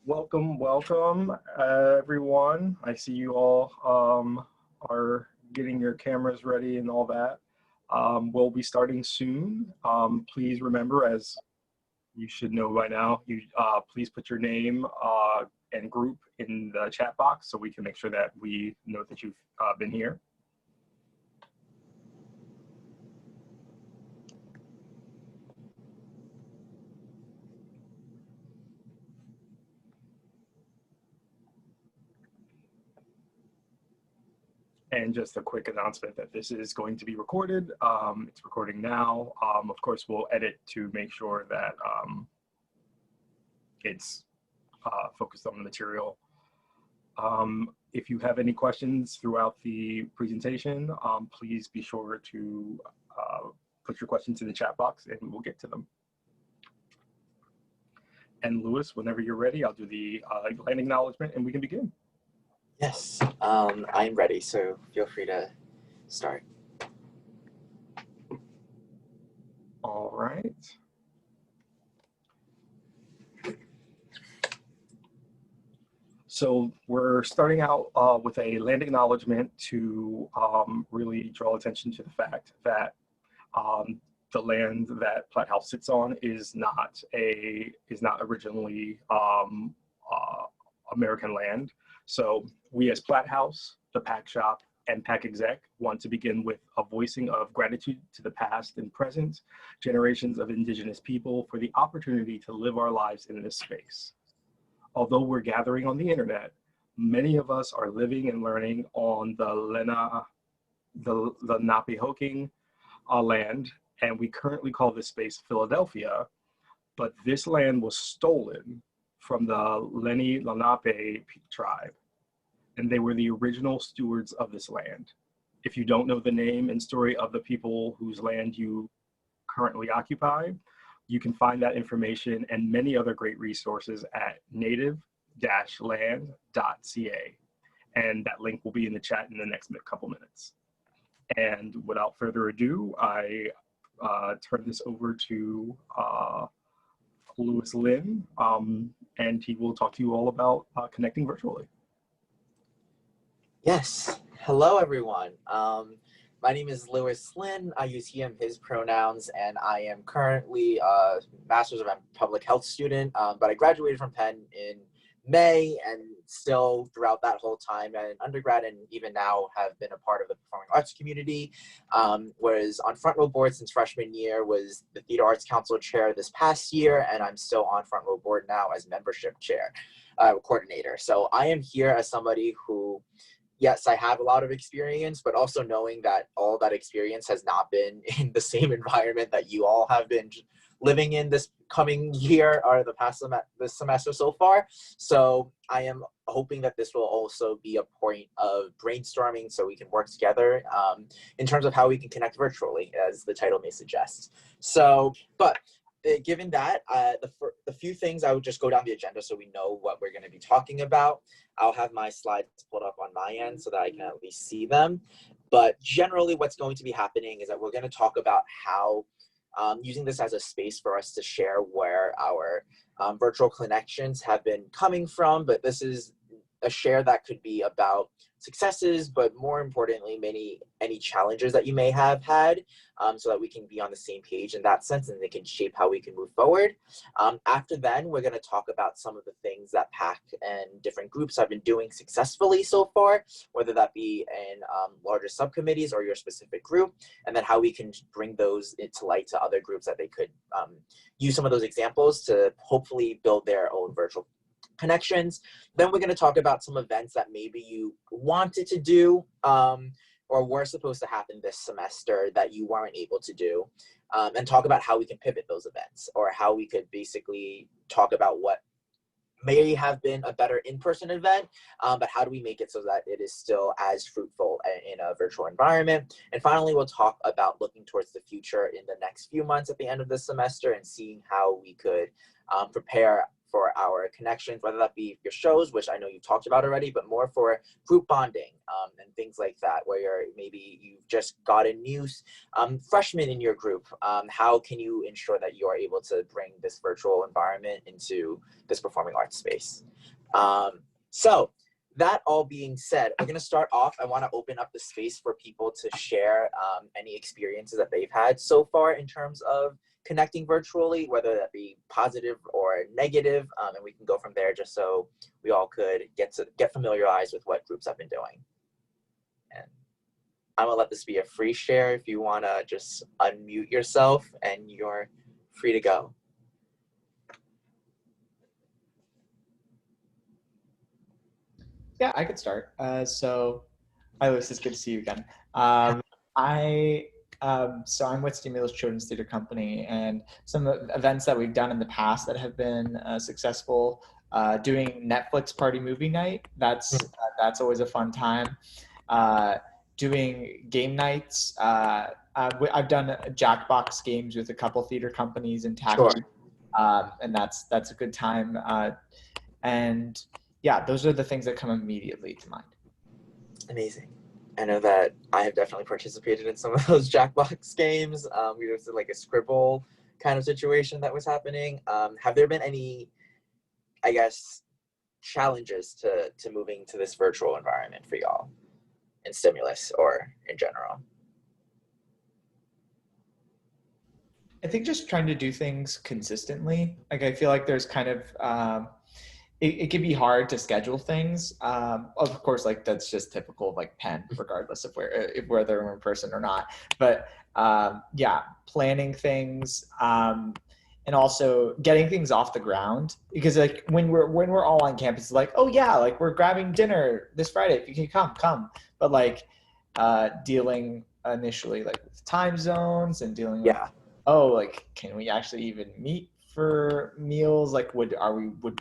Welcome, everyone. I see you all are getting your cameras ready and all that. We'll be starting soon. Please remember, as you should know by now, please put your name and group in the chat box so we can make sure that we know that you've been here. And just a quick announcement that this is going to be recorded. It's recording now. Of course, we'll edit to make sure that it's focused on the material. If you have any questions throughout the presentation, please be sure to put your questions in the chat box and we'll get to them. And Louis, whenever you're ready, I'll do the land acknowledgement and we can begin. Yes, I'm ready, so feel free to start. All right. So we're starting out with a land acknowledgement to really draw attention to the fact that the land that Platt House sits on is not originally American land. So we as Platt House, the PAC Shop, and PAC-Exec want to begin with a voicing of gratitude to the past and present generations of Indigenous people for the opportunity to live our lives in this space. Although we're gathering on the internet, many of us are living and learning on the Napihoking land, and we currently call this space Philadelphia, but this land was stolen from the Lenni Lenape tribe, and they were the original stewards of this land. If you don't know the name and story of the people whose land you currently occupy, you can find that information and many other great resources at native-land.ca. And that link will be in the chat in the next couple minutes. And without further ado, I turn this over to Louis Lin, and he will talk to you all about connecting virtually. Yes, hello everyone. My name is Louis Lin. I use he, him, his pronouns, and I am currently a Master's of Public Health student, but I graduated from Penn in May, and still throughout that whole time at an undergrad and even now have been a part of the performing arts community. Was on front row board since freshman year, was the Theater Arts Council chair this past year, and I'm still on front row board now as membership chair, coordinator. So I am here as somebody who, yes, I have a lot of experience, but also knowing that all that experience has not been in the same environment that you all have been living in this coming year or this semester so far. So I am hoping that this will also be a point of brainstorming so we can work together in terms of how we can connect virtually, as the title may suggest. So, but given that, the few things, I would just go down the agenda so we know what we're going to be talking about. I'll have my slides pulled up on my end so that I can at least see them. But generally what's going to be happening is that we're going to talk about how using this as a space for us to share where our virtual connections have been coming from, but this is a share that could be about successes, but more importantly, any challenges that you may have had, so that we can be on the same page in that sense and they can shape how we can move forward. After then, we're going to talk about some of the things that PAC and different groups have been doing successfully so far, whether that be in larger subcommittees or your specific group, and then how we can bring those into light to other groups that they could use some of those examples to hopefully build their own virtual connections. Then we're going to talk about some events that maybe you wanted to do or were supposed to happen this semester that you weren't able to do, and talk about how we can pivot those events, or how we could basically talk about what may have been a better in-person event, but how do we make it so that it is still as fruitful in a virtual environment. And finally, we'll talk about looking towards the future in the next few months at the end of this semester and seeing how we could prepare for our connections, whether that be your shows, which I know you talked about already, but more for group bonding and things like that, where maybe you've just got a new freshman in your group. How can you ensure that you are able to bring this virtual environment into this performing arts space? So that all being said, we're going to start off. I want to open up the space for people to share any experiences that they've had so far in terms of connecting virtually, whether that be positive or negative, and we can go from there just so we all could get familiarized with what groups have been doing. And I'm gonna let this be a free share. If you wanna just unmute yourself and you're free to go. Yeah, I could start. So, hi Louis, it's good to see you again. So I'm with Stimulus Children's Theater Company, and some events that we've done in the past that have been successful. Doing Netflix party movie night, that's always a fun time. Doing game nights. I've done Jackbox games with a couple theater companies in Tacky, and that's a good time. And yeah, those are the things that come immediately to mind. Amazing. I know that I have definitely participated in some of those Jackbox games. We was like a Scribble kind of situation that was happening. Have there been any, I guess, challenges to moving to this virtual environment for y'all in Stimulus or in general? I think just trying to do things consistently. Like I feel like there's kind of it can be hard to schedule things. Of course, like that's just typical of like Penn, regardless of whether we're in person or not. But yeah, planning things and also getting things off the ground. Because like when we're all on campus, it's like, oh yeah, like we're grabbing dinner this Friday. If you can come. But like dealing initially like with time zones and dealing with oh, like can we actually even meet for meals? Like would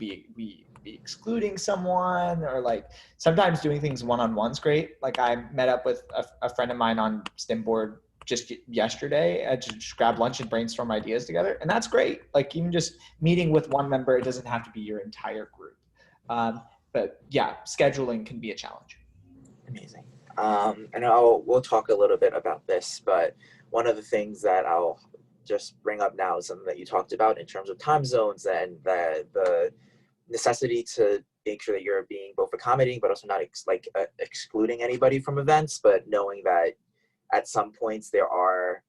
we be excluding someone, or like sometimes doing things one-on-one's great. Like I met up with a friend of mine on Stimboard just yesterday to just grab lunch and brainstorm ideas together, and that's great. Like even just meeting with one member, it doesn't have to be your entire group. But yeah, scheduling can be a challenge. Amazing. And we'll talk a little bit about this, but one of the things that I'll just bring up now is something that you talked about in terms of time zones and the necessity to make sure that you're being both accommodating, but also not excluding anybody from events, but knowing that at some points you're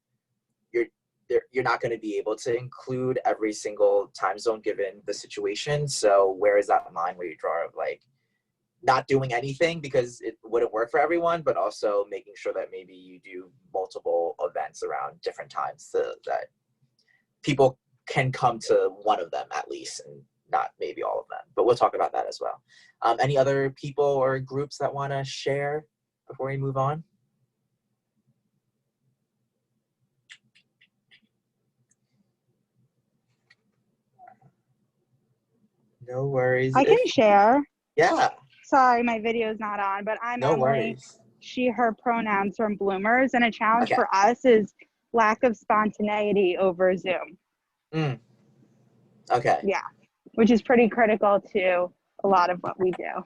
not going to be able to include every single time zone given the situation. So where is that line where you draw of like not doing anything because it wouldn't work for everyone, but also making sure that maybe you do multiple events around different times so that people can come to one of them at least, and not maybe all of them, but we'll talk about that as well. Any other people or groups that want to share before we move on? No worries. I can share. Yeah. Sorry, my video is not on, but I'm Emily. Worries. She, her pronouns from Bloomers, and a challenge for us is lack of spontaneity over Zoom. Okay. Yeah, which is pretty critical to a lot of what we do.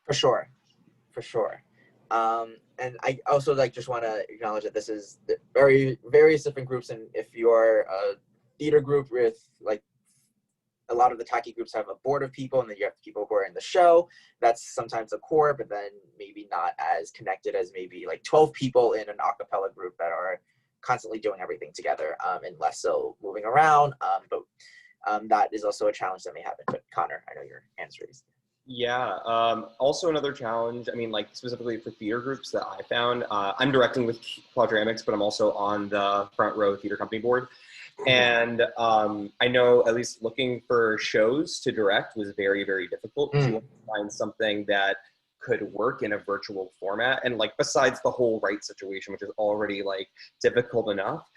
For sure. And I also just want to acknowledge that this is various different groups, and if you're a theater group with like a lot of the tacky groups have a board of people, and then you have people who are in the show. That's sometimes a core, but then maybe not as connected as maybe like 12 people in an a cappella group that are constantly doing everything together, and less so moving around. But that is also a challenge that may happen. But Connor, I know your hand's raised. Yeah, also another challenge, I mean, like specifically for theater groups that I found, I'm directing with Quadramics, but I'm also on the Front Row Theater Company board. And I know at least looking for shows to direct was very, very difficult because you want to find something that could work in a virtual format. And like, besides the whole rights situation, which is already like difficult enough,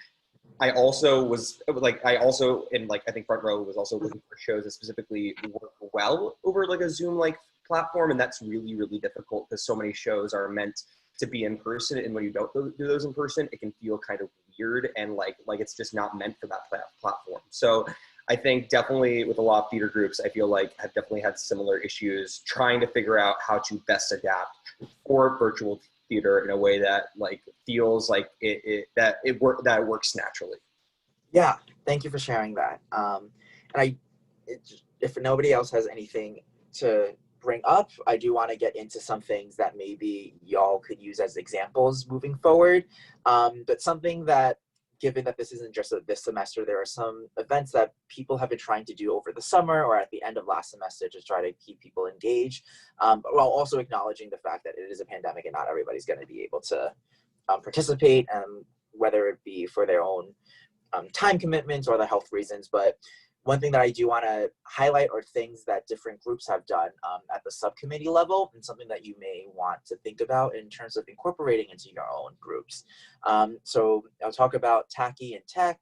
I also I think Front Row was also looking for shows that specifically work well over like a Zoom-like platform. And that's really, really difficult because so many shows are meant to be in person. And when you don't do those in person, it can feel kind of weird and like it's just not meant for that platform. So I think definitely with a lot of theater groups, I feel like have definitely had similar issues trying to figure out how to best adapt for virtual theater in a way that like feels like that it works naturally. Yeah, thank you for sharing that. And if nobody else has anything to bring up, I do want to get into some things that maybe y'all could use as examples moving forward. But something that, given that this isn't just this semester, there are some events that people have been trying to do over the summer or at the end of last semester to try to keep people engaged, while also acknowledging the fact that it is a pandemic and not everybody's going to be able to participate, whether it be for their own time commitments or the health reasons. But one thing that I do want to highlight are things that different groups have done at the subcommittee level, and something that you may want to think about in terms of incorporating into your own groups. So I'll talk about TACI and tech,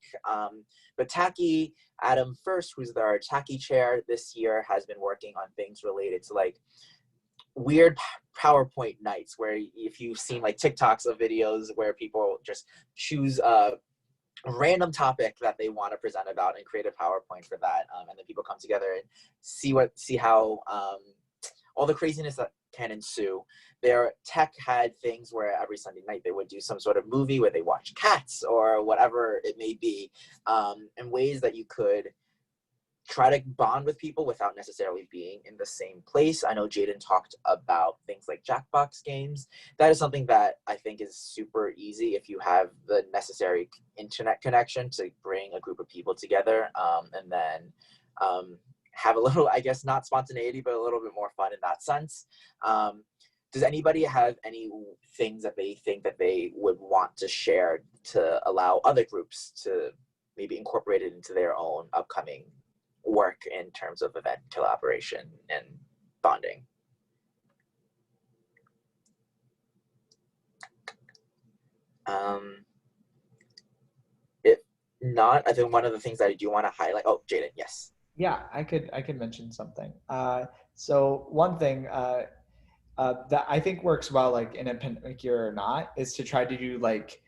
but TACI, Adam First, who's our TACI chair this year, has been working on things related to like weird PowerPoint nights, where if you've seen like TikToks of videos where people just choose a random topic that they want to present about and create a PowerPoint for that, and then people come together and see how all the craziness that can ensue. Their tech had things where every Sunday night they would do some sort of movie where they watch Cats or whatever it may be, in ways that you could try to bond with people without necessarily being in the same place. I know Jaden talked about things like Jackbox games. That is something that I think is super easy if you have the necessary internet connection to bring a group of people together, and then have a little, I guess, not spontaneity, but a little bit more fun in that sense. Does anybody have any things that they think that they would want to share to allow other groups to maybe incorporate it into their own upcoming work in terms of event collaboration and bonding? If not, I think one of the things that I do want to highlight, oh, Jaden, yes. Yeah, I could mention something. So one thing that I think works well, like in a pandemic year or not, is to try to do like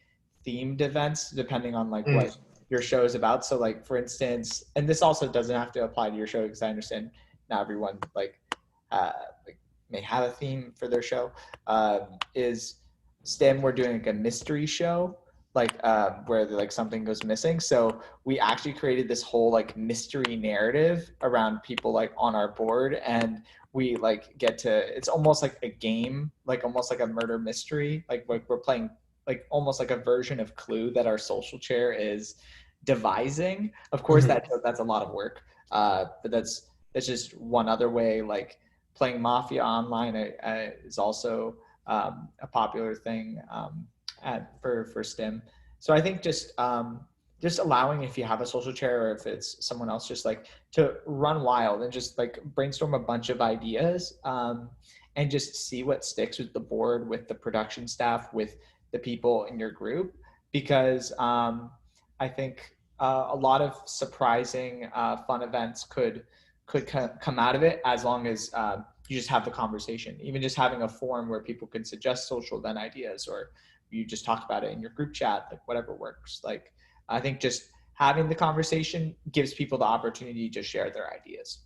themed events depending on like what your show is about. So like, for instance, and this also doesn't have to apply to your show because I understand not everyone like may have a theme for their show. Is STEM, we're doing like a mystery show, like where like something goes missing. So we actually created this whole like mystery narrative around people like on our board, and we like get to, it's almost like a game, like almost like a murder mystery, like we're playing like almost like a version of Clue that our social chair is devising. Of course, that's a lot of work, but that's just one other way. Like playing Mafia online is also a popular thing for STEM. So I think just allowing, if you have a social chair or if it's someone else, just like to run wild and just like brainstorm a bunch of ideas, and just see what sticks with the board, with the production staff, with the people in your group. Because I think a lot of surprising fun events could come out of it, as long as you just have the conversation. Even just having a forum where people can suggest social event ideas, or you just talk about it in your group chat, like whatever works. Like I think just having the conversation gives people the opportunity to share their ideas.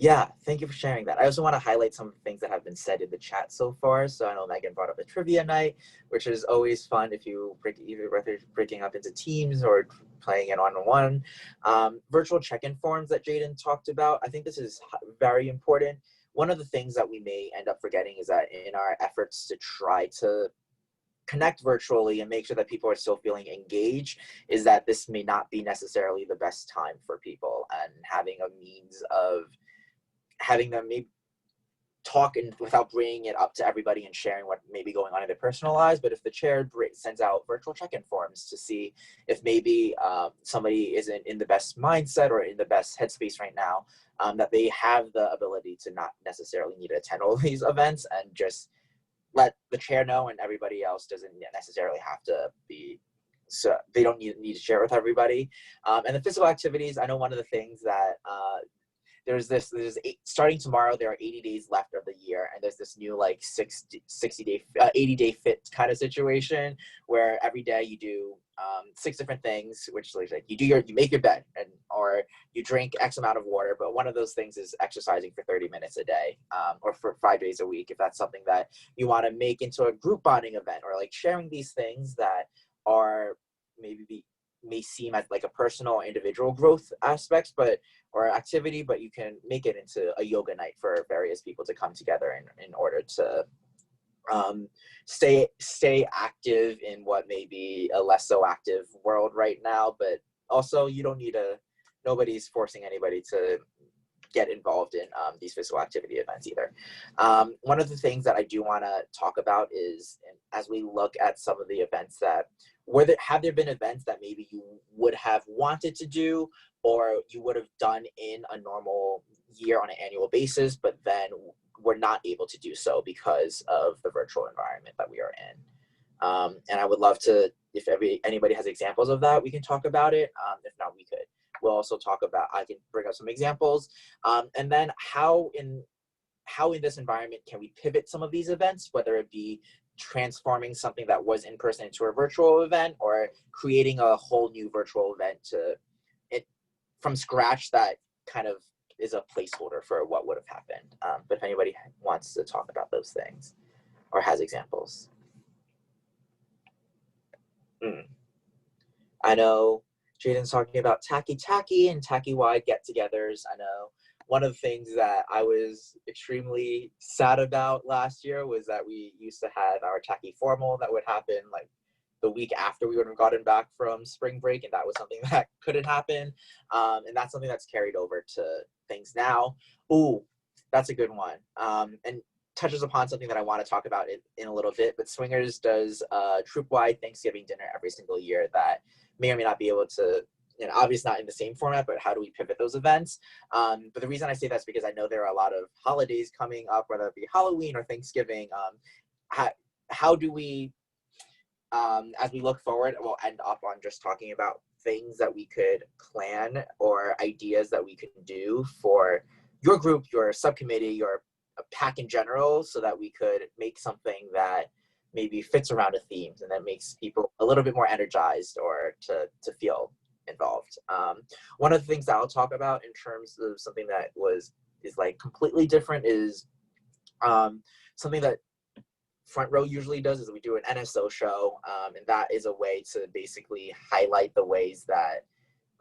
Yeah, thank you for sharing that. I also want to highlight some of the things that have been said in the chat so far. So I know Megan brought up a trivia night, which is always fun if you whether breaking up into teams or playing it one-on-one. Virtual check-in forms that Jaden talked about, I think this is very important. One of the things that we may end up forgetting is that in our efforts to try to connect virtually and make sure that people are still feeling engaged, is that this may not be necessarily the best time for people, and having a means of having them maybe talk and without bringing it up to everybody and sharing what may be going on in their personal lives. But if the chair sends out virtual check-in forms to see if maybe somebody isn't in the best mindset or in the best headspace right now, that they have the ability to not necessarily need to attend all these events, and just let the chair know, and everybody else doesn't necessarily have to be, so they don't need to share with everybody. And the physical activities, I know one of the things that starting tomorrow, there are 80 days left of the year, and there's this new like 80-day fit kind of situation where every day you do 6 different things, which like you make your bed or you drink X amount of water, but one of those things is exercising for 30 minutes a day, or for 5 days a week, if that's something that you want to make into a group bonding event, or like sharing these things that are may seem as like a personal individual growth aspects, or activity, but you can make it into a yoga night for various people to come together in order to stay active in what may be a less so active world right now. But also, you don't need nobody's forcing anybody to get involved in these physical activity events either. One of the things that I do want to talk about is, as we look at some of the events that have there been events that maybe you would have wanted to do, or you would have done in a normal year on an annual basis, but then were not able to do so because of the virtual environment that we are in. And I would love to, if anybody has examples of that, we can talk about it. If not, we'll also talk about, I can bring up some examples. And then how in this environment can we pivot some of these events, whether it be transforming something that was in person into a virtual event, or creating a whole new virtual event from scratch that kind of is a placeholder for what would have happened. But if anybody wants to talk about those things or has examples. I know Jaden's talking about tacky and tacky-wide get-togethers. I know one of the things that I was extremely sad about last year was that we used to have our tacky formal that would happen like the week after we would have gotten back from spring break, and that was something that couldn't happen. And that's something that's carried over to things now. Ooh, that's a good one. And touches upon something that I want to talk about in a little bit, but Swingers does a troop-wide Thanksgiving dinner every single year that may or may not be able to, obviously not in the same format, but how do we pivot those events? But the reason I say that's because I know there are a lot of holidays coming up, whether it be Halloween or Thanksgiving. How do we, as we look forward, we'll end up on just talking about things that we could plan or ideas that we could do for your group, your subcommittee, your PAC in general, so that we could make something that maybe fits around a theme and that makes people a little bit more energized or to feel involved. One of the things that I'll talk about in terms of something that is like completely different is something that Front Row usually does is we do an NSO show, and that is a way to basically highlight the ways that,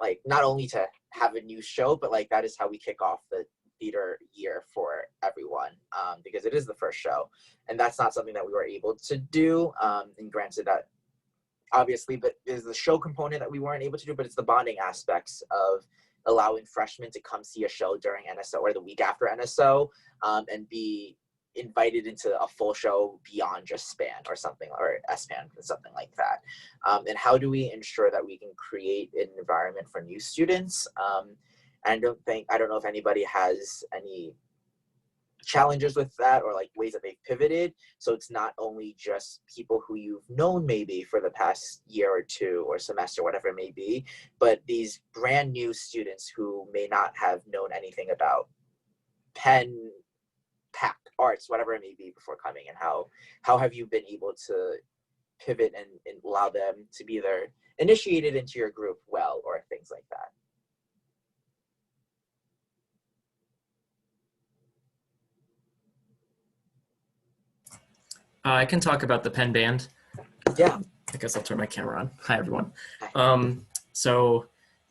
like, not only to have a new show, but like that is how we kick off the theater year for everyone, because it is the first show, and that's not something that we were able to do. And granted that obviously, but there's the show component that we weren't able to do, but it's the bonding aspects of allowing freshmen to come see a show during NSO or the week after NSO, and be invited into a full show beyond just SPAN or something, or SPAN, something like that. And how do we ensure that we can create an environment for new students? I don't know if anybody has any challenges with that or like ways that they've pivoted. So it's not only just people who you've known maybe for the past year or two or semester, whatever it may be, but these brand new students who may not have known anything about Penn, PAC, arts, whatever it may be before coming, and how have you been able to pivot and allow them to be either initiated into your group well, or things like that. I can talk about the Penn Band. Yeah. I guess I'll turn my camera on. Hi, everyone. Hi. So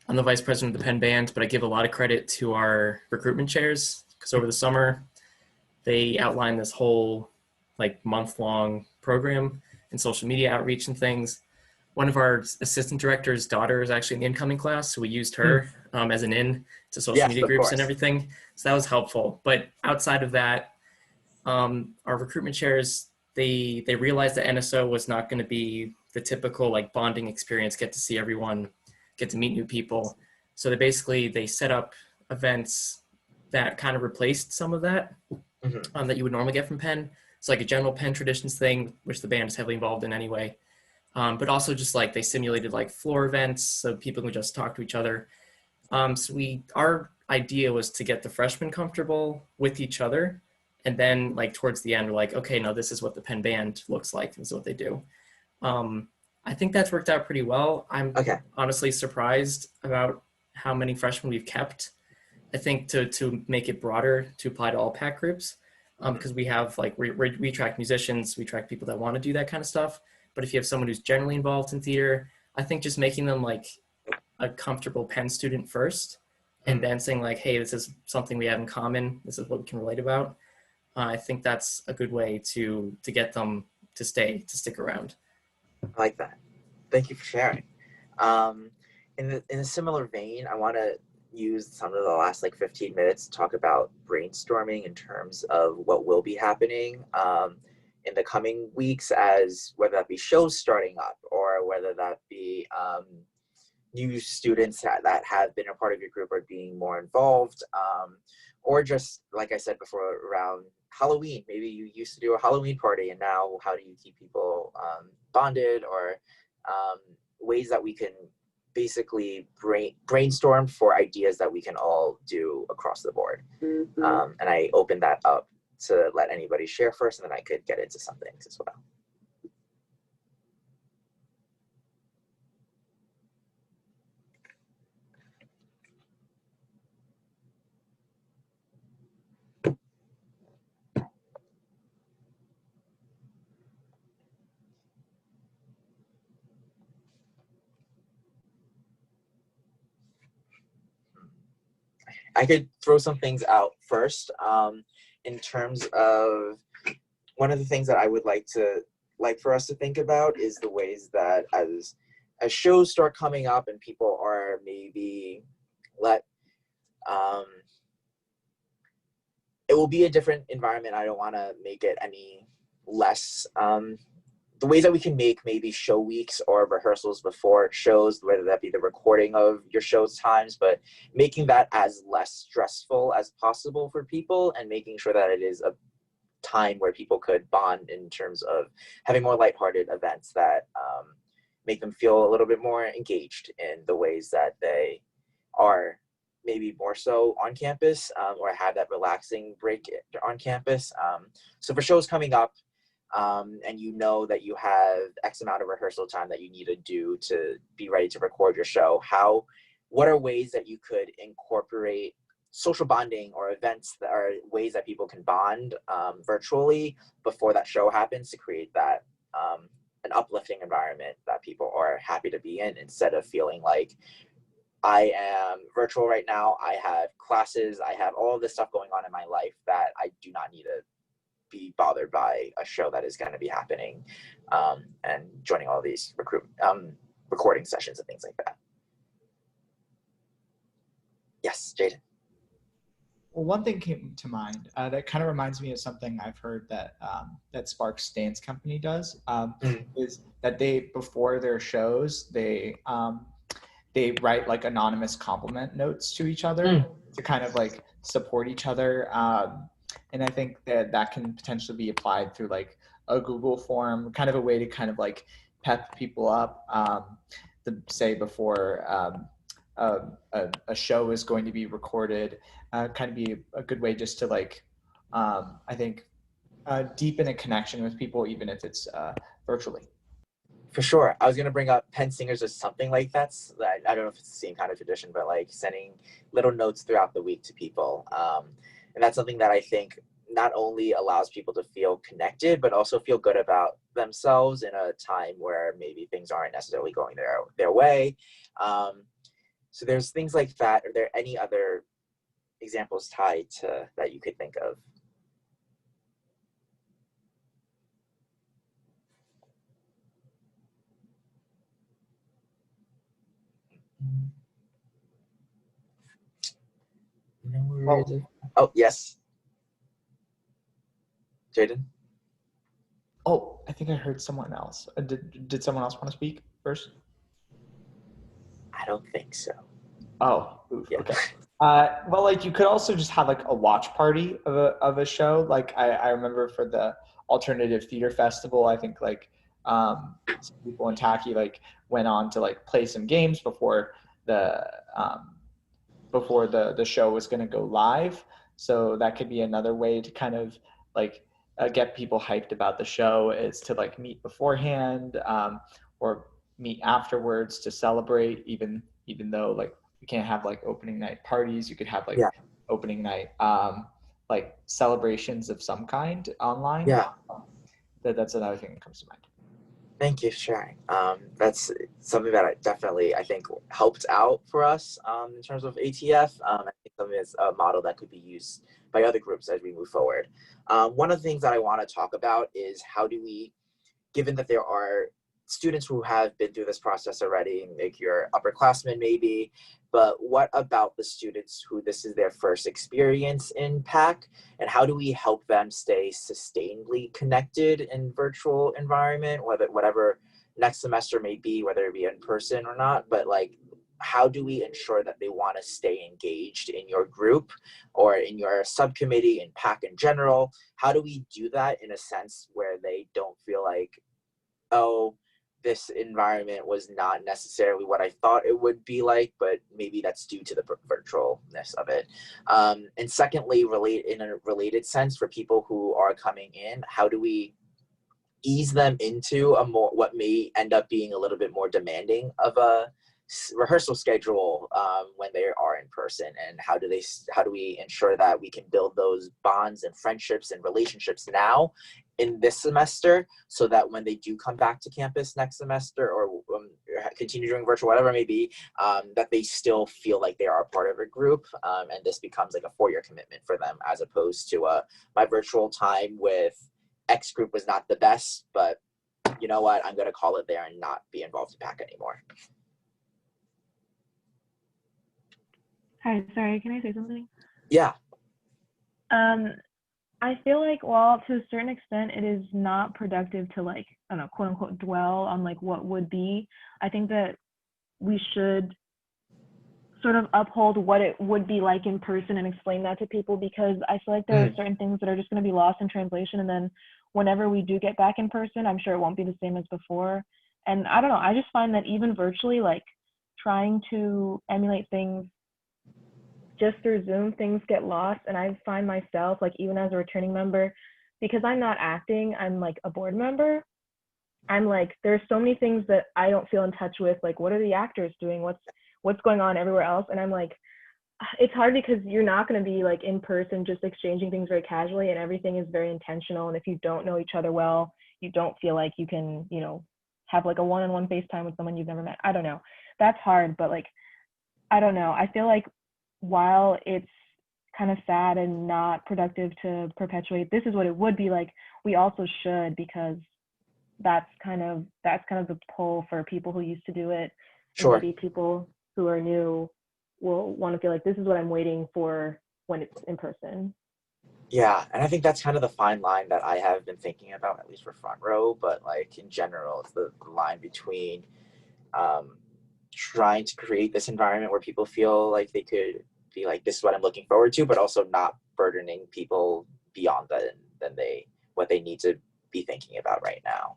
I'm the vice president of the Penn Band, but I give a lot of credit to our recruitment chairs, because over the summer, they outlined this whole like month-long program and social media outreach and things. One of our assistant director's daughter is actually in the incoming class, so we used her as an in to social media groups and everything. So that was helpful. But outside of that, our recruitment chairs, they realized that NSO was not going to be the typical like bonding experience, get to see everyone, get to meet new people. So they set up events that kind of replaced some of that that you would normally get from Penn. It's like a general Penn traditions thing, which the band is heavily involved in anyway. But also just like they simulated like floor events so people can just talk to each other. So our idea was to get the freshmen comfortable with each other. And then like towards the end, we're like, okay, no, this is what the Penn Band looks like. This is what they do. I think that's worked out pretty well. I'm honestly surprised about how many freshmen we've kept. I think to make it broader, to apply to all PAC groups, because we have like, we track musicians, we track people that want to do that kind of stuff. But if you have someone who's generally involved in theater, I think just making them like a comfortable Penn student first, and then saying like, hey, this is something we have in common. This is what we can relate about. I think that's a good way to get them to stick around. I like that. Thank you for sharing. In a similar vein, I want to use some of the last like 15 minutes to talk about brainstorming in terms of what will be happening in the coming weeks, as whether that be shows starting up or whether that be new students that have been a part of your group or being more involved, or just like I said before, around Halloween. Maybe you used to do a Halloween party and now how do you keep people bonded, or ways that we can basically brainstorm for ideas that we can all do across the board. And I opened that up to let anybody share first, and then I could get into some things as well. I could throw some things out first. In terms of one of the things that I would like for us to think about is the ways that as shows start coming up and people are maybe it will be a different environment. I don't want to make it any less. The ways that we can make maybe show weeks or rehearsals before shows, whether that be the recording of your show's times, but making that as less stressful as possible for people and making sure that it is a time where people could bond in terms of having more lighthearted events that make them feel a little bit more engaged in the ways that they are maybe more so on campus, or have that relaxing break on campus. So for shows coming up, and you know that you have X amount of rehearsal time that you need to do to be ready to record your show, what are ways that you could incorporate social bonding or events that are ways that people can bond virtually before that show happens, to create that an uplifting environment that people are happy to be in, instead of feeling like, I am virtual right now, I have classes, I have all this stuff going on in my life that I do not need to be bothered by a show that is going to be happening, and joining all these recording sessions and things like that. Yes, Jaden. Well, one thing came to mind that kind of reminds me of something I've heard that that Sparks Dance Company does, is that before their shows, they write like anonymous compliment notes to each other to kind of like support each other. And I think that can potentially be applied through like a Google form, kind of a way to kind of like pep people up, say before a show is going to be recorded, kind of be a good way just to like, I think, deepen a connection with people, even if it's virtually. For sure. I was going to bring up Penn Singers or something like that. I don't know if it's the same kind of tradition, but like sending little notes throughout the week to people. And that's something that I think not only allows people to feel connected, but also feel good about themselves in a time where maybe things aren't necessarily going their way. So there's things like that. Are there any other examples tied to that you could think of? Oh, yes. Jaden? Oh, I think I heard someone else. Did someone else want to speak first? I don't think so. Oh, oof, Yeah. Okay. Well, like you could also just have like a watch party of a show. Like I remember for the Alternative Theater Festival, I think like some people in Tacky like went on to like play some games before the before the show was going to go live. So that could be another way to kind of like get people hyped about the show, is to like meet beforehand, or meet afterwards to celebrate, even though like we can't have like opening night parties. You could have like opening night like celebrations of some kind online. Yeah. That's another thing that comes to mind. Thank you for sharing. That's something that I think helped out for us in terms of ATF. I think something that's a model that could be used by other groups as we move forward. One of the things that I want to talk about is how do we, given that there are students who have been through this process already, like your upperclassmen maybe, but what about the students who this is their first experience in PAC, and how do we help them stay sustainably connected in virtual environment, whatever next semester may be, whether it be in person or not, but like, how do we ensure that they want to stay engaged in your group or in your subcommittee in PAC in general? How do we do that in a sense where they don't feel like, oh, this environment was not necessarily what I thought it would be like, but maybe that's due to the virtualness of it. And secondly, in a related sense, for people who are coming in, how do we ease them into what may end up being a little bit more demanding of a rehearsal schedule when they are in person, and how do we ensure that we can build those bonds and friendships and relationships now in this semester, so that when they do come back to campus next semester or continue doing virtual, whatever it may be, that they still feel like they are a part of a group, and this becomes like a 4-year commitment for them, as opposed to my virtual time with X group was not the best, but you know what, I'm going to call it there and not be involved in PAC anymore. Hi, sorry, can I say something? Yeah. I feel like, while to a certain extent it is not productive to, like, I don't know, quote unquote dwell on like what would be, I think that we should sort of uphold what it would be like in person and explain that to people, because I feel like there are certain things that are just going to be lost in translation, and then whenever we do get back in person, I'm sure it won't be the same as before. And I don't know, I just find that even virtually, like, trying to emulate things just through Zoom, things get lost. And I find myself, like, even as a returning member, because I'm not acting, I'm like a board member, I'm like, there's so many things that I don't feel in touch with, like, what are the actors doing, what's going on everywhere else. And I'm like, it's hard because you're not going to be like in person just exchanging things very casually, and everything is very intentional. And if you don't know each other well, you don't feel like you can, you know, have like a one-on-one FaceTime with someone you've never met. I don't know, that's hard. But like, I don't know, I feel like while it's kind of sad and not productive to perpetuate this is what it would be like, we also should, because that's kind of the pull for people who used to do it. Sure. And maybe people who are new will want to feel like this is what I'm waiting for when it's in person. Yeah, and I think that's kind of the fine line that I have been thinking about, at least for front row, but like in general, it's the line between trying to create this environment where people feel like they could be like, this is what I'm looking forward to, but also not burdening people beyond that than what they need to be thinking about right now.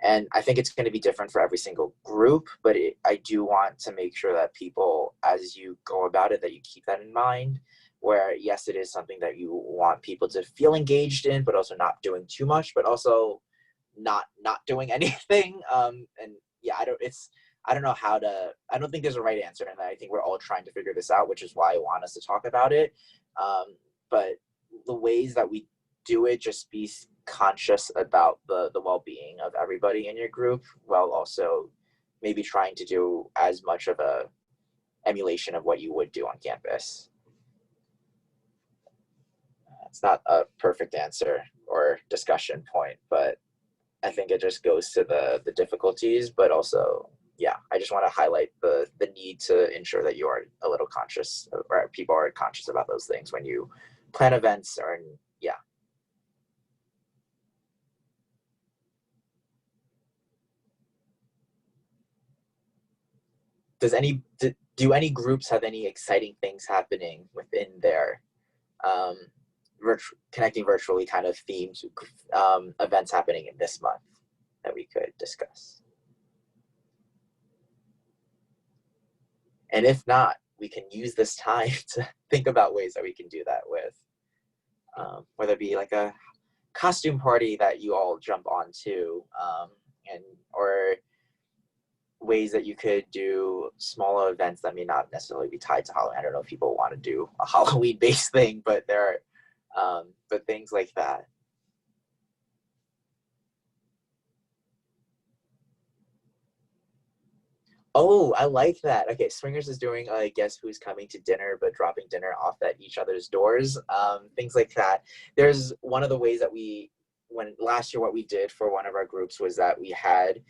And I think it's going to be different for every single group, but I do want to make sure that people, as you go about it, that you keep that in mind, where yes, it is something that you want people to feel engaged in, but also not doing too much, but also not doing anything. And yeah, I don't think there's a right answer. And I think we're all trying to figure this out, which is why I want us to talk about it. But the ways that we do it, just be conscious about the well-being of everybody in your group, while also maybe trying to do as much of a emulation of what you would do on campus. It's not a perfect answer or discussion point, but I think it just goes to the difficulties, but also, yeah, I just want to highlight the need to ensure that you are a little conscious, or people are conscious about those things when you plan events, or yeah. Do any groups have any exciting things happening within their connecting virtually kind of themed events happening in this month that we could discuss? And if not, we can use this time to think about ways that we can do that with, whether it be like a costume party that you all jump onto, or ways that you could do smaller events that may not necessarily be tied to Halloween. I don't know if people want to do a Halloween-based thing, but there are, but things like that. Oh, I like that. Okay, Swingers is doing Guess Who's Coming to Dinner, but dropping dinner off at each other's doors. Things like that. There's one of the ways that last year what we did for one of our groups was that we had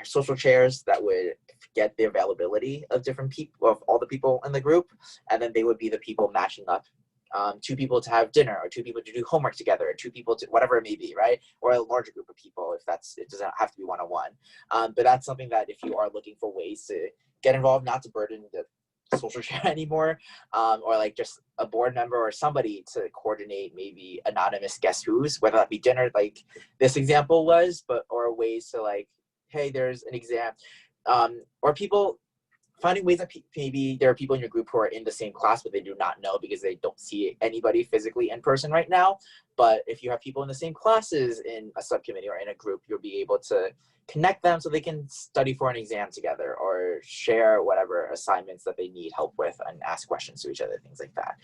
social chairs that would get the availability of different people, of all the people in the group, and then they would be the people matching up. 2 people to have dinner, or 2 people to do homework together, or 2 people to whatever it may be, right? Or a larger group of people if it doesn't have to be one-on-one. But that's something that if you are looking for ways to get involved, not to burden the social chair anymore, or like just a board member or somebody to coordinate maybe anonymous guess who's, whether that be dinner like this example was, or ways to like, hey, there's an exam, or people finding ways that maybe there are people in your group who are in the same class, but they do not know because they don't see anybody physically in person right now. But if you have people in the same classes in a subcommittee or in a group, you'll be able to connect them so they can study for an exam together or share whatever assignments that they need help with and ask questions to each other, things like that.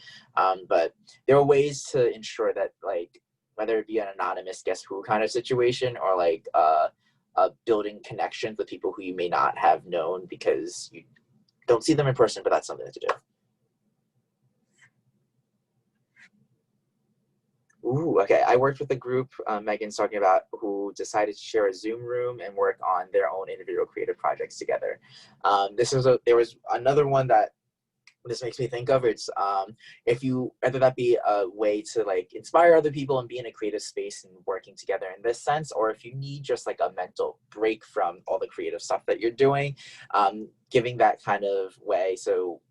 But there are ways to ensure that, like, whether it be an anonymous guess who kind of situation or like building connections with people who you may not have known because you don't see them in person, but that's something to do. Ooh, okay. I worked with a group, Megan's talking about, who decided to share a Zoom room and work on their own individual creative projects together. There was another one that this makes me think of. It's whether that be a way to like inspire other people and be in a creative space and working together in this sense, or if you need just like a mental break from all the creative stuff that you're doing, giving that kind of way. So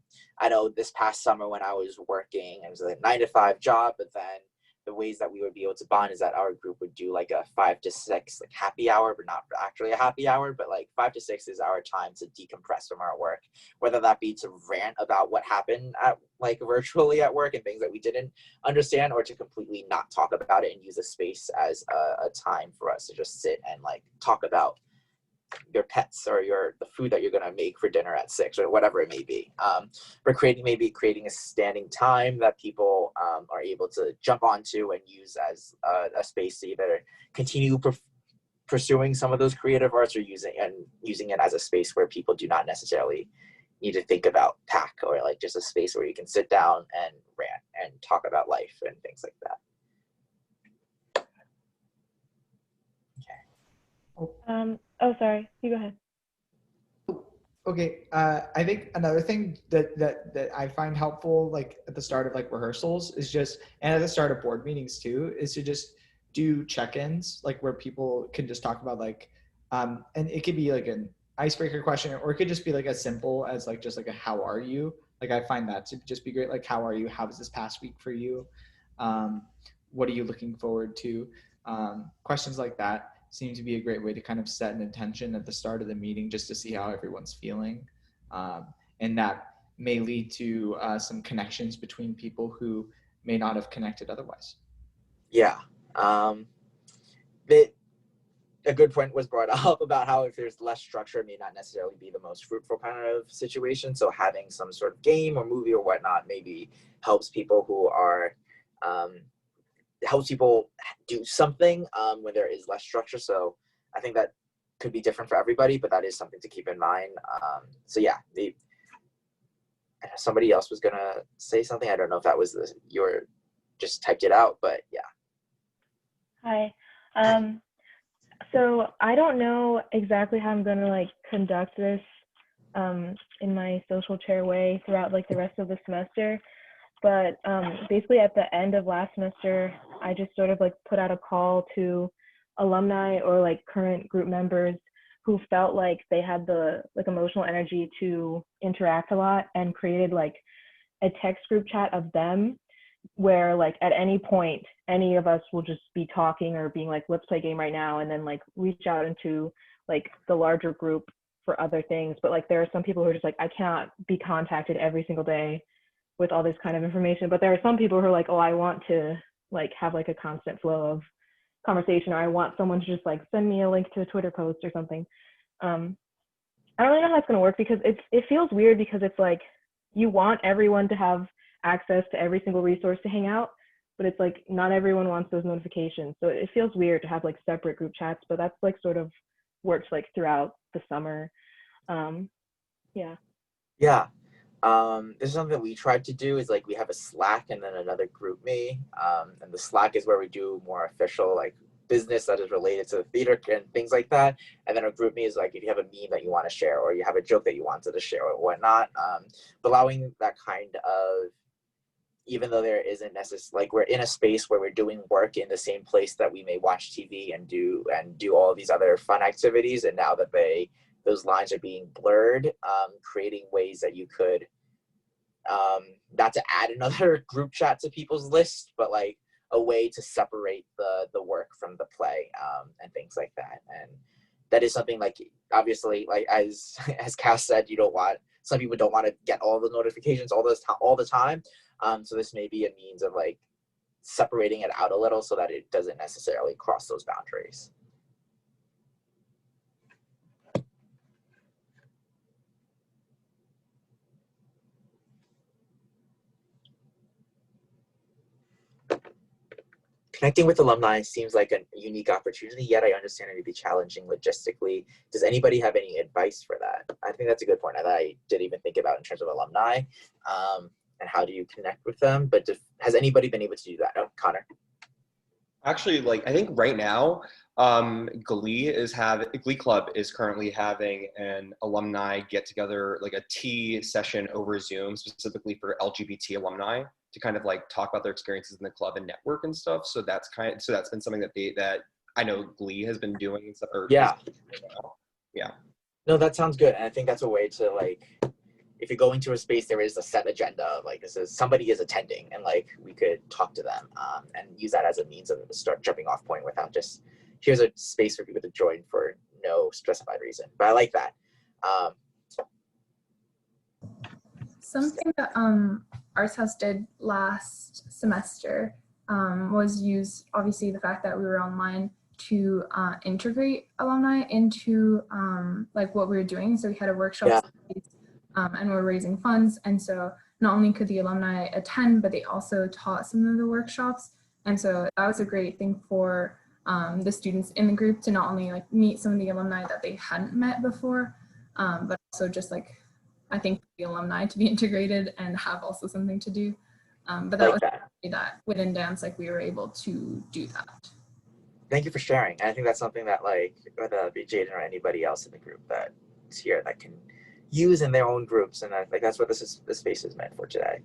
I know this past summer when I was working, it was a 9-to-5 job, but then the ways that we would be able to bond is that our group would do like a 5 to 6 like happy hour, but not actually a happy hour, but like 5 to 6 is our time to decompress from our work, whether that be to rant about what happened at like virtually at work and things that we didn't understand, or to completely not talk about it and use a space as a time for us to just sit and like talk about your pets or the food that you're going to make for dinner at 6 or whatever it may be. But creating a standing time that people are able to jump onto and use as a space to either continue pursuing some of those creative arts or using it as a space where people do not necessarily need to think about PAC, or like just a space where you can sit down and rant and talk about life and things like that. Oh, sorry. You go ahead. Okay. I think another thing that I find helpful, like at the start of like rehearsals, is just, and at the start of board meetings too, is to just do check-ins, like where people can just talk about like, and it could be like an icebreaker question, or it could just be like as simple as like just like a how are you? Like I find that to just be great. Like how are you? How was this past week for you? What are you looking forward to? Questions like that seem to be a great way to kind of set an intention at the start of the meeting, just to see how everyone's feeling. And that may lead to some connections between people who may not have connected otherwise. Yeah. A good point was brought up about how if there's less structure, it may not necessarily be the most fruitful kind of situation. So having some sort of game or movie or whatnot maybe helps people helps people do something when there is less structure. So I think that could be different for everybody, but that is something to keep in mind. So yeah, somebody else was gonna say something. I don't know if that was you just typed it out, but yeah. Hi. So I don't know exactly how I'm gonna like conduct this in my social chair way throughout like the rest of the semester. But basically at the end of last semester, I just sort of like put out a call to alumni or like current group members who felt like they had the like emotional energy to interact a lot, and created like a text group chat of them where like at any point, any of us will just be talking or being like, let's play a game right now, and then like reach out into like the larger group for other things. But like there are some people who are just like, I cannot be contacted every single day with all this kind of information. But there are some people who are like, oh, I want to like have like a constant flow of conversation, or I want someone to just like send me a link to a Twitter post or something. I don't really know how it's going to work, because it feels weird, because it's like you want everyone to have access to every single resource to hang out, but it's like not everyone wants those notifications. So it feels weird to have like separate group chats, but that's like sort of worked like throughout the summer. Yeah. Yeah. This is something we tried to do, is like we have a Slack and then another group me. And the Slack is where we do more official like business that is related to the theater and things like that. And then a group me is like if you have a meme that you want to share, or you have a joke that you wanted to share or whatnot. But allowing that kind of, even though there isn't necessarily, like we're in a space where we're doing work in the same place that we may watch TV and do all these other fun activities. And now that those lines are being blurred, creating ways that you could, not to add another group chat to people's list, but like a way to separate the work from the play, and things like that. And that is something like, obviously, like as Cass said, some people don't want to get all the notifications all the time. So this may be a means of like separating it out a little so that it doesn't necessarily cross those boundaries. Connecting with alumni seems like a unique opportunity, yet I understand it to be challenging logistically. Does anybody have any advice for that? I think that's a good point that I didn't even think about in terms of alumni, and how do you connect with them? But has anybody been able to do that? Oh, Connor. Actually, like I think right now, Glee Club is currently having an alumni get together, like a tea session over Zoom, specifically for LGBT alumni, to kind of like talk about their experiences in the club and network and stuff. So that's been something that I know Glee has been doing and stuff. Yeah. Yeah. No, that sounds good. And I think that's a way to like, if you're going to a space, there is a set agenda. Like this is somebody is attending, and like we could talk to them, and use that as a means of start jumping off point without just here's a space for people to join for no specified reason. But I like that. Something that Arts House did last semester was use obviously the fact that we were online to integrate alumni into like what we were doing. So we had a workshop space, and we're raising funds, and so not only could the alumni attend, but they also taught some of the workshops. And so that was a great thing for the students in the group to not only like meet some of the alumni that they hadn't met before, but also just like, I think the alumni to be integrated and have also something to do. But that was that within dance, like we were able to do that. Thank you for sharing. And I think that's something that like, whether it be Jaden or anybody else in the group that's here that can use in their own groups. And I think that's what this space is meant for today.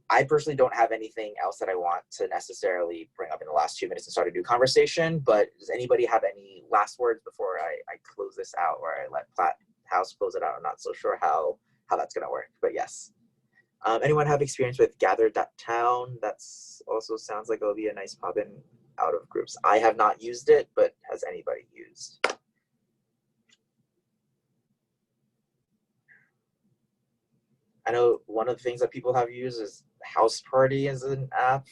I personally don't have anything else that I want to necessarily bring up in the last 2 minutes and start a new conversation, but does anybody have any last words before I close this out, or I let Platt House close it out? I'm not so sure how that's gonna work, but yes. Anyone have experience with Gather.town? That's also sounds like it'll be a nice pop-in out of groups. I have not used it, but has anybody used? I know one of the things that people have used is House Party as an app,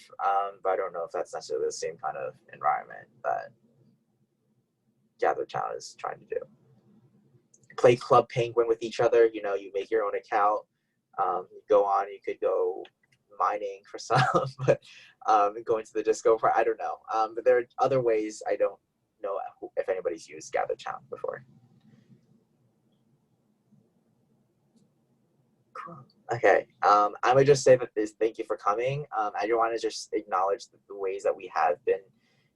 but I don't know if that's necessarily the same kind of environment that Gather.town is trying to do. Play Club Penguin with each other. You know, you make your own account. You go on. You could go mining for some, but go into the disco for I don't know. But there are other ways. I don't know if anybody's used Gather.town before. Okay, I would just say that thank you for coming. I do want to just acknowledge the ways that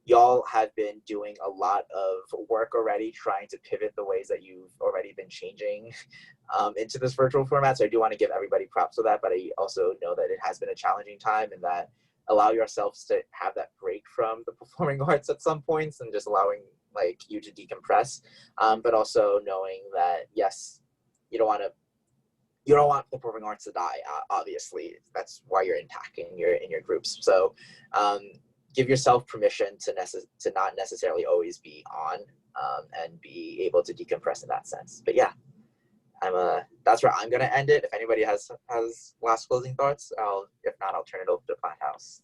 y'all have been doing a lot of work already, trying to pivot the ways that you've already been changing into this virtual format. So I do want to give everybody props for that, but I also know that it has been a challenging time, and that allow yourselves to have that break from the performing arts at some points and just allowing like you to decompress, but also knowing that yes, you don't want the performing arts to die. Obviously, that's why you're in PAC and you're in your groups. So give yourself permission to not necessarily always be on, and be able to decompress in that sense. But yeah, that's where I'm gonna end it. If anybody has last closing thoughts, if not, I'll turn it over to Platt House.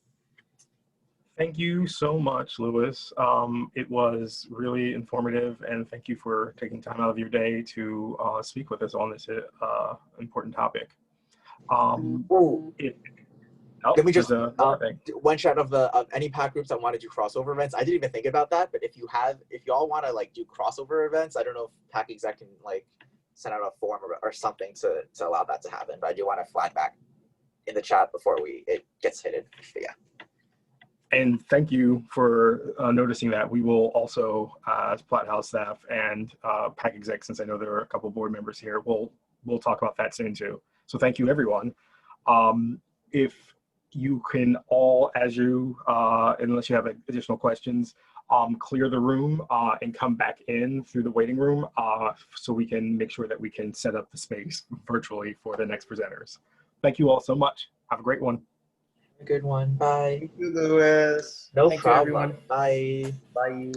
Thank you so much, Louis. It was really informative, and thank you for taking time out of your day to speak with us on this important topic. Let me just another thing. one shout of any PAC groups that want to do crossover events. I didn't even think about that, but if y'all want to like do crossover events, I don't know if PAC-Exec can like send out a form or something to allow that to happen. But I do want to flag back in the chat before it gets hidden. But yeah. And thank you for noticing that. We will also, as Platt House staff and PAC-Exec, since I know there are a couple board members here, we'll talk about that soon too. So thank you, everyone. If you can all, unless you have additional questions, clear the room and come back in through the waiting room so we can make sure that we can set up the space virtually for the next presenters. Thank you all so much. Have a great one. A good one. Bye. Thank you, Louis. No Thank you, problem. everyone. Bye. Bye.